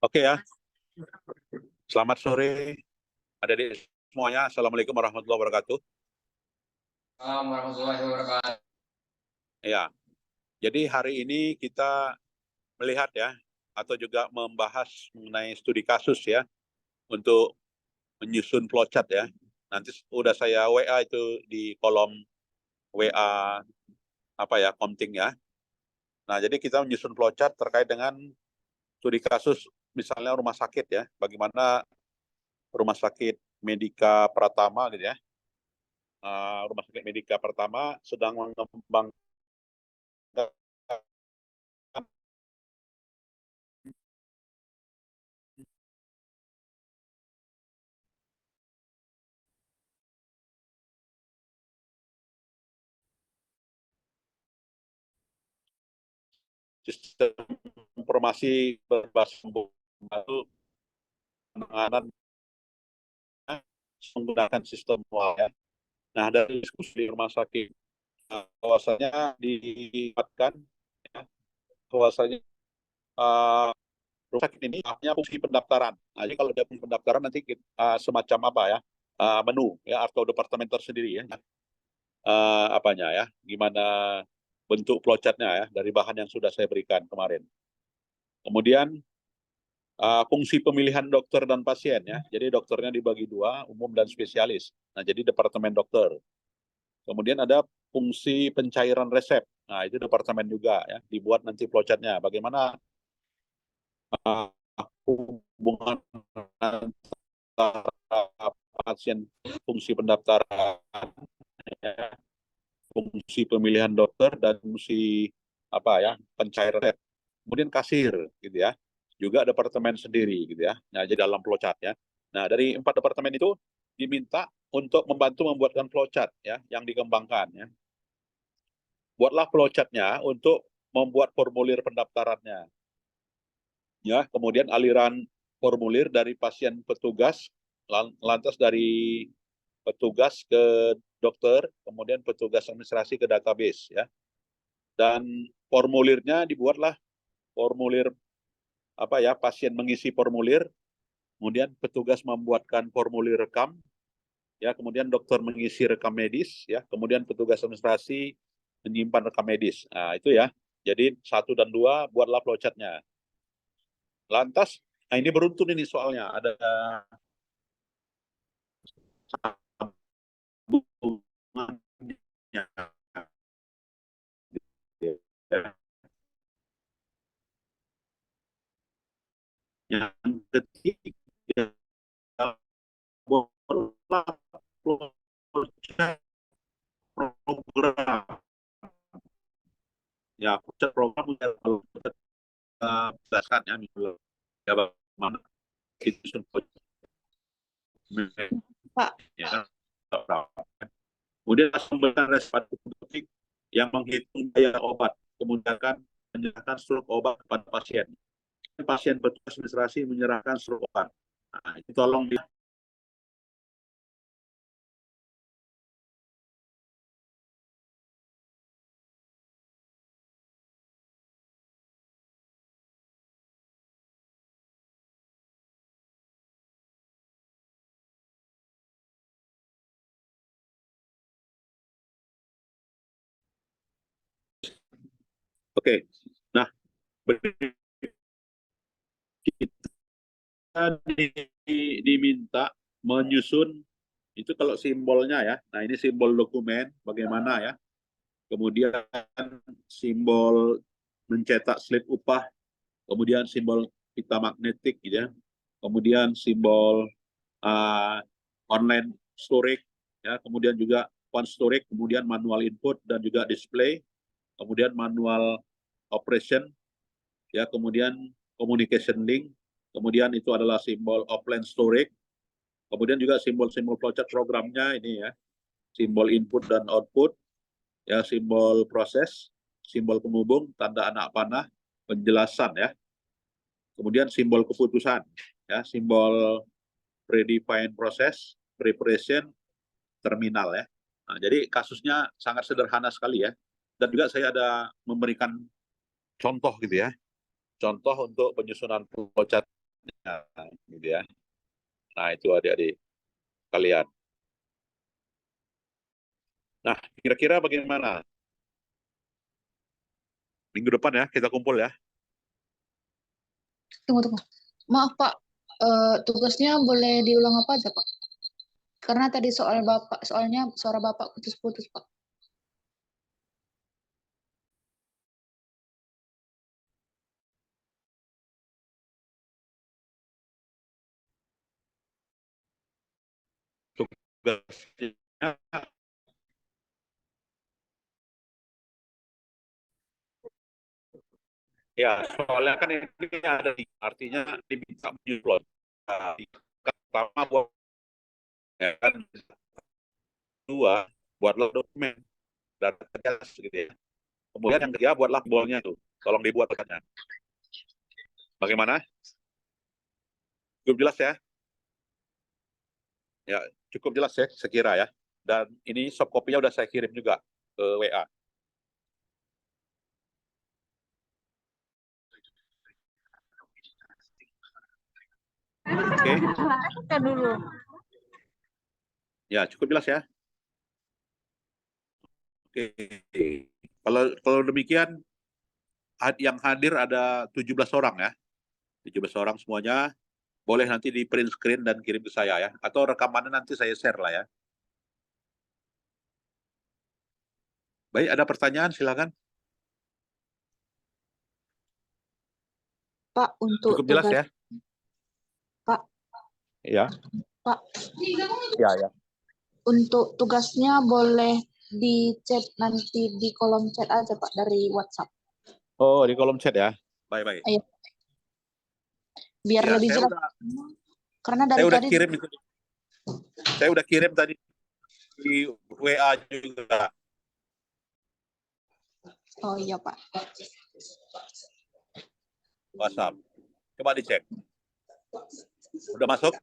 Oke ya, selamat sore adik-adik semuanya. Assalamualaikum warahmatullahi wabarakatuh. Assalamualaikum warahmatullahi wabarakatuh. Ya, jadi hari ini kita melihat ya, atau juga membahas mengenai studi kasus ya, untuk menyusun flowchart ya. Nanti udah saya WA itu di kolom WA Komting ya. Nah, jadi kita menyusun flowchart terkait dengan studi kasus misalnya rumah sakit ya, bagaimana rumah sakit Medika Pratama gitu ya. Rumah sakit Medika Pratama sedang mengembangkan sistem informasi berbasis baru penanganan menggunakan sistem manual ya. Nah, dari diskusi di rumah sakit bahwasanya dilibatkan ya, bahwasanya rumah sakit ini punya fungsi pendaftaran. Nah, jadi kalau dia punya pendaftaran nanti semacam menu ya atau departemen tersendiri ya. Apanya ya, gimana bentuk flowchartnya ya dari bahan yang sudah saya berikan kemarin. Kemudian fungsi pemilihan dokter dan pasien ya. Jadi dokternya dibagi dua, umum dan spesialis. Nah, jadi departemen dokter. Kemudian ada fungsi pencairan resep. Nah, itu departemen juga ya. Dibuat nanti flowchartnya. Bagaimana hubungan antara pasien, fungsi pendaftaran, ya, fungsi pemilihan dokter dan fungsi pencairan resep. Kemudian kasir gitu ya. Juga departemen sendiri gitu ya. Nah, jadi dalam flowchart ya. Nah, dari 4 departemen itu diminta untuk membantu membuatkan flowchart ya yang dikembangkan ya. Buatlah flowchartnya untuk membuat formulir pendaftarannya. Ya, kemudian aliran formulir dari pasien petugas, lantas dari petugas ke dokter, kemudian petugas administrasi ke database ya. Dan formulirnya dibuatlah formulir pasien mengisi formulir, kemudian petugas membuatkan formulir rekam, ya, kemudian dokter mengisi rekam medis, ya, kemudian petugas administrasi menyimpan rekam medis. Nah, itu ya. Jadi 1 dan 2 buatlah flowchartnya. Lantas, nah ini beruntun ini soalnya ada yang ketiga program ya program jelaskan ya bagaimana itu Pak. ya. Kemudian memberikan respon yang menghitung daya obat, kemudian menyerahkan struk obat kepada pasien. Pasien petugas administrasi menyerahkan struk obat. Nah, itu tolong di Oke. Nah, kita diminta menyusun itu kalau simbolnya ya. Nah, ini simbol dokumen bagaimana ya. Kemudian simbol mencetak slip upah, kemudian simbol pita magnetik gitu ya. Kemudian simbol online storage ya, kemudian juga font storage, kemudian manual input dan juga display, kemudian manual operation ya, kemudian communication link, kemudian itu adalah simbol offline storage, kemudian juga simbol-simbol flowchart programnya ini ya, simbol input dan output ya, simbol proses, simbol penghubung, tanda anak panah, penjelasan ya, kemudian simbol keputusan ya, simbol predefined process, preparation, terminal ya. Nah, jadi kasusnya sangat sederhana sekali ya. Dan juga saya ada memberikan contoh gitu ya. Contoh untuk penyusunan flowchart gitu ya. Nah, itu adik-adik kalian. Nah, kira-kira bagaimana? Minggu depan ya, kita kumpul ya. Tunggu, tunggu. Maaf, Pak. Tugasnya boleh diulang apa aja, Pak? Karena tadi soalnya suara Bapak putus-putus, Pak. Tugasnya, ya, soalnya kan ini ada artinya diminta menyusun. Nah, pertama buat ya kan, dua buatlah dokumen dan tegas gitu ya. Kemudian yang ketiga buatlah bolnya tuh, tolong dibuat pesannya. Bagaimana? Cukup jelas ya? Ya, cukup jelas ya, sekira ya. Dan ini soft copy-nya udah saya kirim juga ke WA. Oke. Kita dulu. Ya, cukup jelas ya. Oke. Kalau demikian yang hadir ada 17 orang ya. 17 orang semuanya. Boleh nanti di print screen dan kirim ke saya ya. Atau rekamannya nanti saya share lah ya. Baik, ada pertanyaan silakan. Pak, untuk Cukup jelas tugas, ya. Pak. Iya. Pak, Ya, ya. untuk tugasnya boleh di chat nanti di kolom chat aja, Pak, dari WhatsApp. Oh, di kolom chat ya. Baik-baik. Ayo. Biar Ya, lebih jelas. Karena dari saya udah tadi kirim itu. Saya udah kirim tadi di WA juga. Oh iya, Pak. WhatsApp. Coba dicek. Udah masuk?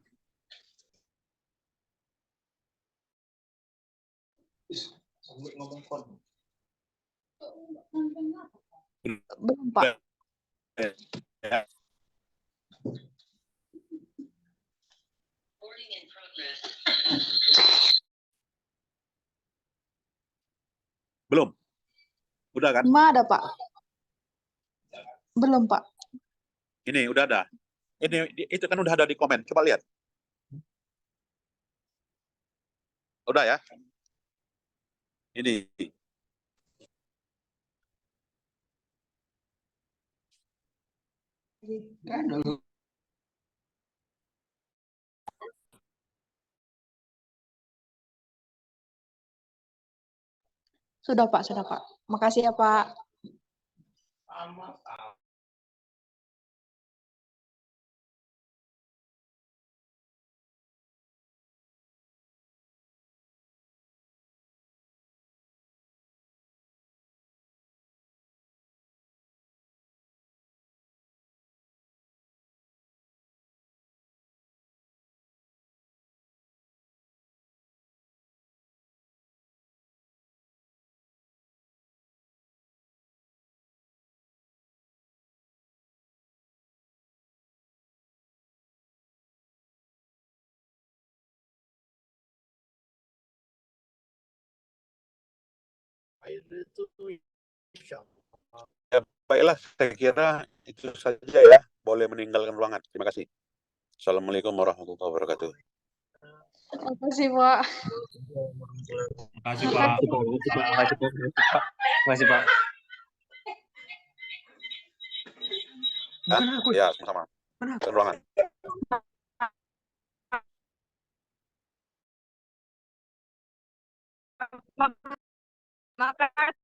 Belum, Pak. Ya. Belum? Udah kan? Lima ada, Pak. Belum, Pak. Ini udah ada. Itu kan udah ada di komen. Coba lihat. Udah ya? Ini. Sudah, Pak. Sudah, Pak. Makasih ya, Pak. Ya, baiklah, saya kira itu saja ya. Boleh meninggalkan ruangan. Terima kasih. Assalamualaikum warahmatullahi wabarakatuh. Terima kasih, Pak. Terima kasih, Pak. Terima kasih, Pak. Ya, sama-sama. Ke ruangan. Makasih.